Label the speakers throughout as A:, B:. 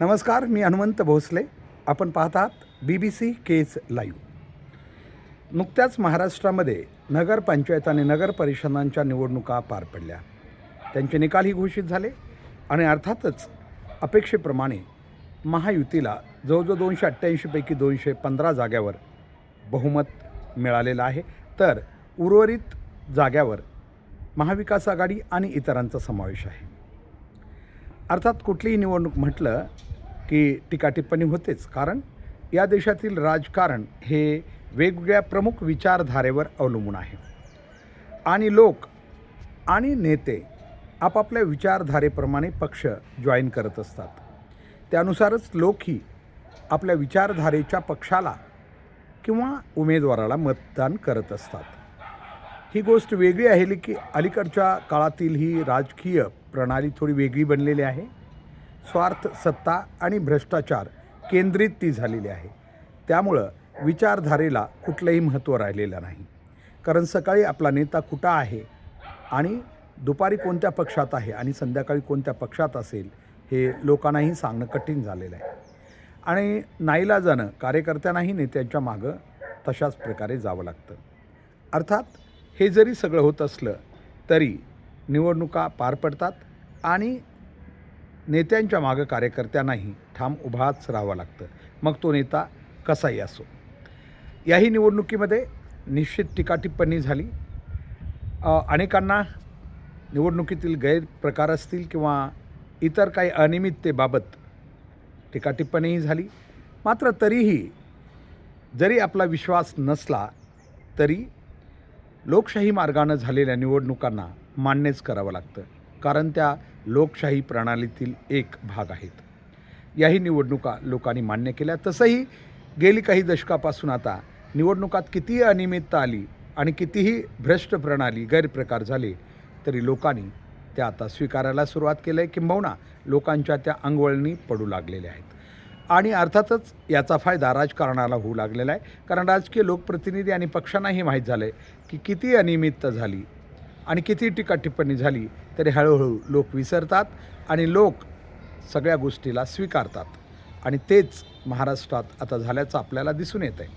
A: नमस्कार, मी हनुमंत भोसले. आपण पाहत आहात BBC केस लाईव्ह. नुकत्याच महाराष्ट्रामध्ये नगरपंचायत आणि नगर परिषदांच्या निवडणुका पार पडल्या. त्यांचे निकालही घोषित झाले आणि अर्थातच अपेक्षेप्रमाणे महायुतीला जवळजवळ 288 पैकी 215 जाग्यावर बहुमत मिळालेलं आहे. तर उर्वरित जाग्यावर महाविकास आघाडी आणि इतरांचा समावेश आहे. अर्थात कुठलीही निवडणूक म्हटलं की टीकाटिप्पणी होतेच, कारण या देशातील राजकारण हे वेगवेगळ्या प्रमुख विचारधारेवर अवलंबून आहे आणि लोक आणि नेते आपापल्या विचारधारेप्रमाणे पक्ष जॉईन करत असतात. त्यानुसारच लोकही आपल्या विचारधारेच्या पक्षाला किंवा उमेदवाराला मतदान करत असतात. ही गोष्ट वेगळी आहे की अलीकडच्या काळातील ही राजकीय प्रणाली थोडी वेगळी बनलेली आहे. स्वार्थ, सत्ता आणि भ्रष्टाचार केंद्रित ती झालेली आहे. त्यामुळं विचारधारेला कुठलंही महत्त्व राहिलेलं नाही, कारण सकाळी आपला नेता कुठं आहे आणि दुपारी कोणत्या पक्षात आहे आणि संध्याकाळी कोणत्या पक्षात असेल हे लोकांनाही सांगणं कठीण झालेलं आहे. आणि नाईलाजानं कार्यकर्त्यांनाही नेत्यांच्या मागं तशाच प्रकारे जावं लागतं. अर्थात हे जरी सगळं होत असलं तरी निवडणुका पार पडतात आणि नेत्यांच्या मागं कार्यकर्त्यांनाही ठाम उभाच राहावं लागतं, मग तो नेता कसाही असो. याही निवडणुकीमध्ये निश्चित टीकाटिप्पणी झाली. अनेकांना निवडणुकीतील गैरप्रकार असतील किंवा इतर काही अनियमिततेबाबत टीकाटिप्पणीही झाली. मात्र तरीही जरी आपला विश्वास नसला तरी लोकशाही मार्गानं झालेल्या निवडणुकांना मान्यच करावं लागतं, कारण त्या लोकशाही प्रणालीतील एक भाग आहेत. याही निवडणुका लोकांनी मान्य केल्या. तसंही गेली काही दशकापासून आता निवडणुकात कितीही अनियमितता आली आणि कितीही भ्रष्ट प्रणाली गैरप्रकार झाले तरी लोकांनी त्या आता स्वीकारायला सुरुवात केलं आहे, किंबहुना लोकांच्या त्या अंगवळणी पडू लागलेल्या आहेत. आणि अर्थातच याचा फायदा राजकारणाला होऊ लागलेला आहे, कारण राजकीय लोकप्रतिनिधी आणि पक्षांनाही माहीत झालं आहे की किती अनियमितता झाली आणि किती टीकाटिप्पणी झाली तरी हळूहळू लोक विसरतात आणि लोक सगळ्या गोष्टीला स्वीकारतात. आणि तेच महाराष्ट्रात आता झाल्याचं आपल्याला दिसून येतं आहे.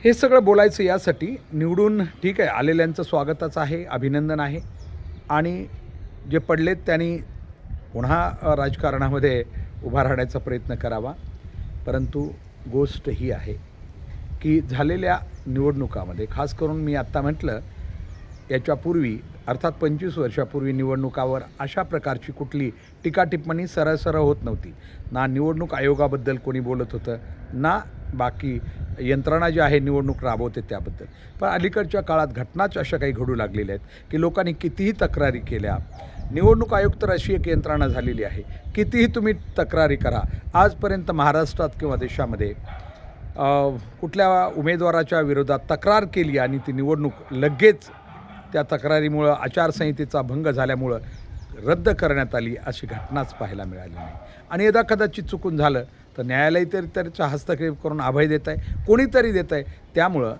A: हे सगळं बोलायचं यासाठी, निवडून ठीक आहे आलेल्यांचं स्वागतच आहे, अभिनंदन आहे, आणि जे पडलेत त्यांनी पुन्हा राजकारणामध्ये उभा राहण्याचा प्रयत्न करावा. परंतु गोष्ट ही आहे की झालेल्या निवडणुकामध्ये, खास करून मी आत्ता म्हटलं याच्यापूर्वी अर्थात 25 वर्षापूर्वी निवडणुकावर अशा प्रकारची कुठली टीकाटिप्पणी सरळ होत नव्हती. ना निवडणूक आयोगाबद्दल कोणी बोलत होतं, ना बाकी यंत्रणा जी आहे निवडणूक राबवते त्याबद्दल. पण अलीकडच्या काळात घटनाच अशा काही घडू लागलेल्या आहेत की लोकांनी कितीही तक्रारी केल्या. निवडणूक आयोग तर अशी एक यंत्रणा झालेली आहे, कितीही तुम्ही तक्रारी करा, आजपर्यंत महाराष्ट्रात किंवा देशामध्ये कुठल्या उमेदवाराच्या विरोधात तक्रार केली आणि ती निवडणूक लगेच त्या तक्रारीमुळं आचारसंहितेचा भंग झाल्यामुळं रद्द करण्यात आली अशी घटनाच पाहायला मिळाली नाही. आणि यदा कदाचित चुकून झालं तर न्यायालय तरी त्याचा हस्तक्षेप करून अभय देत आहे, कोणीतरी देत आहे. त्यामुळं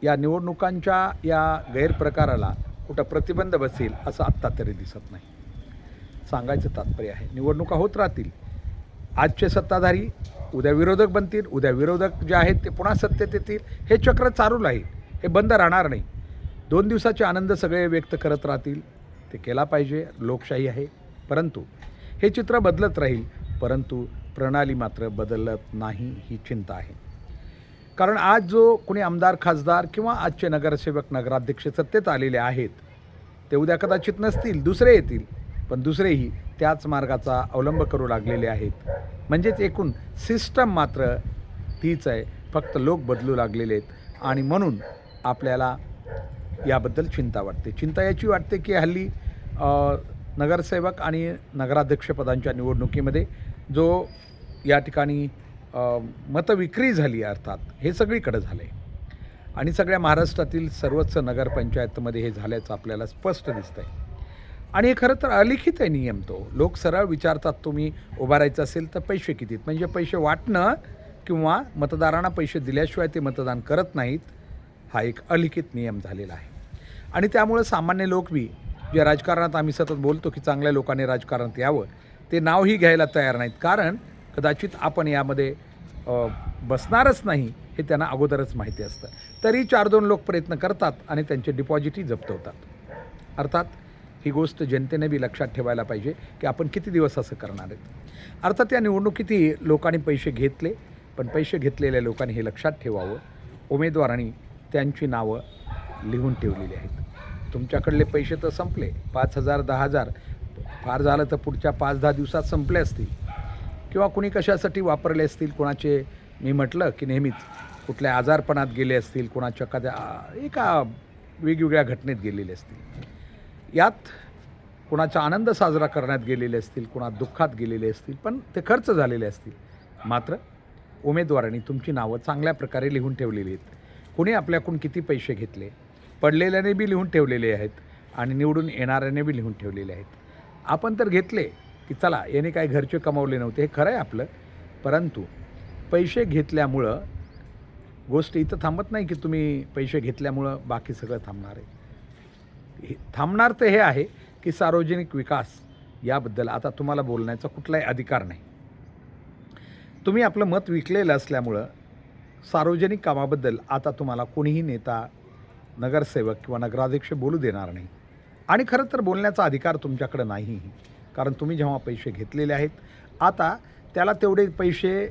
A: या निवडणुकांच्या या गैरप्रकाराला कुठं प्रतिबंध बसेल असं आत्ता तरी दिसत नाही. सांगायचं तात्पर्य आहे, निवडणुका होत राहतील. आजचे सत्ताधारी उद्या विरोधक बनतील, उद्या विरोधक जे आहेत ते पुन्हा सत्तेत येतील. हे चक्र चालू राहील, हे बंद राहणार नाही. 2 दिवसाचे आनंद सगळे व्यक्त करत राहतील, ते केला पाहिजे, लोकशाही आहे. परंतु हे चित्र बदलत राहील, परंतु प्रणाली मात्र बदलत नाही ही चिंता आहे. कारण आज जो कोणी आमदार, खासदार किंवा आजचे नगरसेवक, नगराध्यक्ष सत्तेत आलेले आहेत ते उद्या कदाचित नसतील, दुसरे येतील. पण दुसरेही त्याच मार्गाचा अवलंब करू लागलेले आहेत. म्हणजेच एकूण सिस्टम मात्र तीच आहे, फक्त लोक बदलू लागलेले आहेत. आणि म्हणून आपल्याला याबद्दल चिंता वाटते. चिंता याची वाटते की हल्ली नगरसेवक आणि नगराध्यक्षपदांच्या निवडणुकीमध्ये जो या ठिकाणी मतविक्री झाली, अर्थात हे सगळीकडे झालं आहे आणि सगळ्या महाराष्ट्रातील सर्वच नगरपंचायतमध्ये हे झाल्याचं आपल्याला स्पष्ट दिसतं आहे. आणि हे खरं तर अलिखित आहे नियम. तो लोक सरळ विचारतात, तुम्ही उभारायचं असेल तर पैसे कितीत, म्हणजे पैसे वाटणं किंवा मतदारांना पैसे दिल्याशिवाय ते मतदान करत नाहीत, हा एक अलिखित नियम झालेला आहे. आणि त्यामुळे सामान्य लोक बी जे राजकारणात आम्ही सतत बोलतो की चांगल्या लोकांनी राजकारणात यावं, ते नावही घ्यायला तयार नाहीत, कारण कदाचित आपण यामध्ये बसणारच नाही हे त्यांना अगोदरच माहिती असतं. तरी 4-2 लोक प्रयत्न करतात आणि त्यांचे डिपॉझिटही जप्त होतात. अर्थात ही गोष्ट जनतेने बी लक्षात ठेवायला पाहिजे की आपण किती दिवस असं करणार आहेत. अर्थात या निवडणुकीतही लोकांनी पैसे घेतले, पण पैसे घेतलेल्या लोकांनी हे लक्षात ठेवावं, उमेदवारांनी त्यांची नावं लिहून ठेवलेली आहेत. तुमच्याकडले पैसे तर संपले, 5,000 10,000 फार झालं तर पुढच्या 5-10 दिवसात संपले असतील, किंवा कुणी कशासाठी वापरले असतील. कोणाचे, मी म्हटलं की नेहमीच, कुठल्या आजारपणात गेले असतील, कोणाच्या एका वेगवेगळ्या घटनेत गेलेले असतील, यात कोणाचा आनंद साजरा करण्यात गेलेले असतील, कोणा दुःखात गेलेले असतील, पण ते खर्च झालेले असतील. मात्र उमेदवारांनी तुमची नावं चांगल्या प्रकारे लिहून ठेवलेली आहेत. कुणी आपल्याकडून किती पैसे घेतले, पडलेल्याने बी लिहून ठेवलेले आहेत आणि निवडून येणाऱ्याने बी लिहून ठेवलेले आहेत. आपण तर घेतले की चला याने काय घरचे कमावले नव्हते, हे खरं आहे आपलं, परंतु पैसे घेतल्यामुळं गोष्ट इथं थांबत नाही की तुम्ही पैसे घेतल्यामुळं बाकी सगळं थांबणार आहे. थांबणार तर हे आहे की सार्वजनिक विकास याबद्दल आता तुम्हाला बोलण्याचा कुठलाही अधिकार नाही. तुम्ही आपलं मत विकलेलं असल्यामुळं सार्वजनिक कामाबद्दल आता तुम्हाला कोणीही नेता, नगरसेवक किंवा नगराध्यक्ष बोलू देणार नाही. आणि खरं तर बोलण्याचा अधिकार तुमच्याकडे नाही, कारण तुम्ही जेव्हा पैसे घेतलेले आहेत, आता त्याला तेवढे पैसे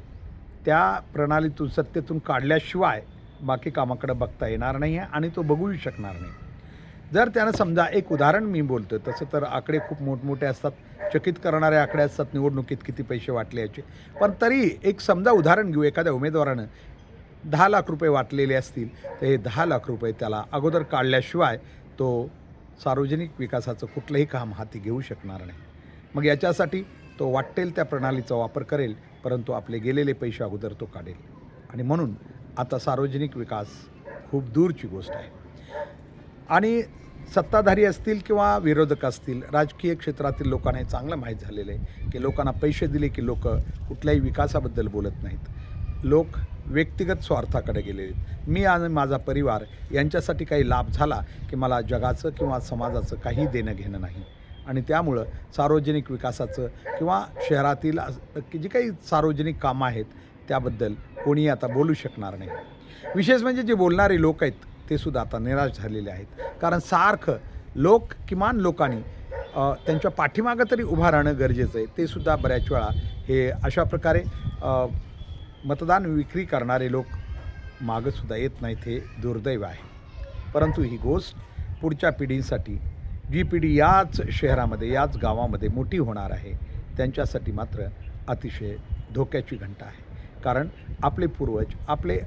A: त्या प्रणालीतून, सत्तेतून काढल्याशिवाय बाकी कामाकडे बघता येणार नाही आहे आणि तो बघूही शकणार नाही. जर त्यानं समजा, एक उदाहरण मी बोलतो, तसं तर आकडे खूप मोठमोठे असतात, चकित करणारे आकडे असतात निवडणुकीत किती पैसे वाटले याचे, पण तरी एक समजा उदाहरण घेऊ. एखाद्या उमेदवारानं 10 लाख रुपये वाटलेले असतील, तर हे 10 लाख रुपये त्याला अगोदर काढल्याशिवाय तो सार्वजनिक विकासाचं कुठलंही काम हाती घेऊ शकणार नाही. मग याच्यासाठी तो वाटेल त्या प्रणालीचा वापर करेल, परंतु आपले गेलेले पैसे अगोदर तो काढेल. आणि म्हणून आता सार्वजनिक विकास खूप दूरची गोष्ट आहे. आणि सत्ताधारी असतील किंवा विरोधक असतील, राजकीय क्षेत्रातील लोकांना हे चांगलं माहीत झालेलं आहे की लोकांना पैसे दिले की लोक कुठल्याही विकासाबद्दल बोलत नाहीत. लोक व्यक्तिगत स्वार्थाकडे गेलेले आहेत. मी आणि माझा परिवार यांच्यासाठी काही लाभ झाला की मला जगाचं किंवा समाजाचं काही देणं घेणं नाही. आणि त्यामुळं सार्वजनिक विकासाचं किंवा शहरातील जी काही सार्वजनिक कामं आहेत त्याबद्दल कोणी आता बोलू शकणार नाही. विशेष म्हणजे जे बोलणारे लोक आहेत ते सुद्धा आता निराश झालेले आहेत, कारण सारखं किमान लोकांनी त्यांच्या पाठीमागं तरी उभं राहणं गरजेचं आहे. ते सुद्धा बऱ्याच वेळा हे अशा प्रकारे मतदान विक्री करणारे लोक मागंसुद्धा येत नाहीत. हे दुर्दैव आहे. परंतु ही गोष्ट पुढच्या पिढीसाठी, जी पिढी याच शहरामध्ये, याच गावामध्ये मोठी होणार आहे, त्यांच्यासाठी मात्र अतिशय धोक्याची घंटा आहे. कारण आपले पूर्वज, आपले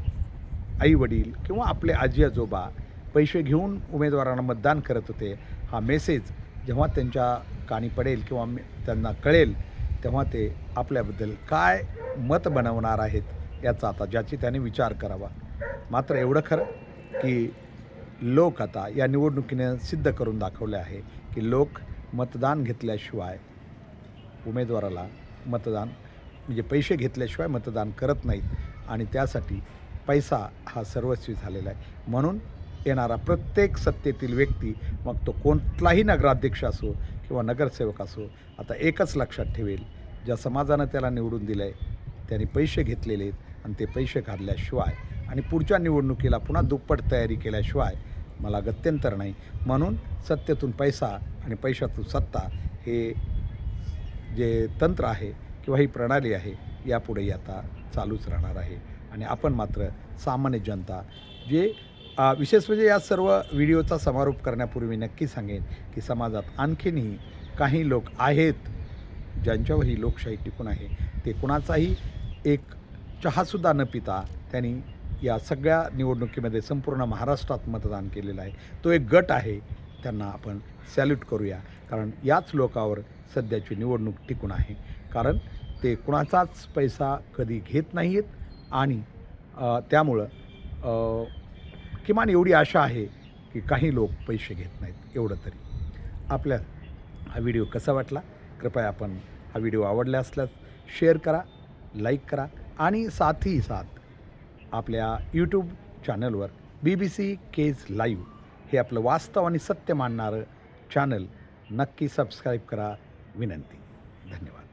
A: आईवडील किंवा आपले आजी आजोबा पैसे घेऊन उमेदवारांना मतदान करत होते. हा मेसेज जेव्हा त्यांच्या कानी पडेल किंवा त्यांना कळेल, तेव्हा ते आपल्याबद्दल काय मत बनवणार आहेत याचा आता ज्याची त्याने विचार करावा. मात्र एवढं खरं की लोक आता या निवडणुकीनं सिद्ध करून दाखवले आहे की लोक मतदान घेतल्याशिवाय उमेदवाराला मतदान, म्हणजे पैसे घेतल्याशिवाय मतदान करत नाहीत. आणि त्यासाठी पैसा हा सर्वस्वी झालेला आहे. म्हणून येणारा प्रत्येक सत्तेतील व्यक्ती, मग तो कोणताही नगराध्यक्ष असो किंवा नगरसेवक असो, आता एकच लक्षात ठेवेल, ज्या समाजानं त्याला निवडून दिलं आहे त्यांनी पैसे घेतलेले आहेत आणि ते पैसे काढल्याशिवाय आणि पुढच्या निवडणुकीला पुन्हा दुप्पट तयारी केल्याशिवाय मला गत्यंतर नाही. म्हणून सत्तेतून पैसा आणि पैशातून सत्ता हे जे तंत्र आहे किंवा ही प्रणाली आहे, यापुढेही आता चालूच राहणार आहे. आणि आपण मात्र सामान्य जनता, जे विशेष म्हणजे या सर्व व्हिडिओचा समारोप करण्यापूर्वी मी नक्की सांगेन की समाजात आणखीनही काही लोक आहेत ज्यांच्यावर ही लोकशाही टिकून आहे. ते कुणाचाही एक चहासुद्धा न पिता त्यांनी या सगळ्या निवडणुकीमध्ये संपूर्ण महाराष्ट्रात मतदान केलेलं आहे. तो एक गट आहे, त्यांना आपण सॅल्यूट करूया, कारण याच लोकावर सध्याची निवडणूक टिकून आहे. कारण ते कुणाचाच पैसा कधी घेत नाही आहेत आणि त्यामुळं किमान एवढी आशा आहे की काही लोक पैसे घेत नाहीत. एवढं तरी आपल्या हा व्हिडिओ कसा वाटला, कृपया आपण हा व्हिडिओ आवडला असल्यास शेअर करा, लाईक करा आणि साथ ही साथ आपल्या यूट्यूब चॅनलवर BBC केज लाईव्ह हे आपलं वास्तव आणि सत्य मानणारं चॅनल नक्की सबस्क्राईब करा विनंती. धन्यवाद.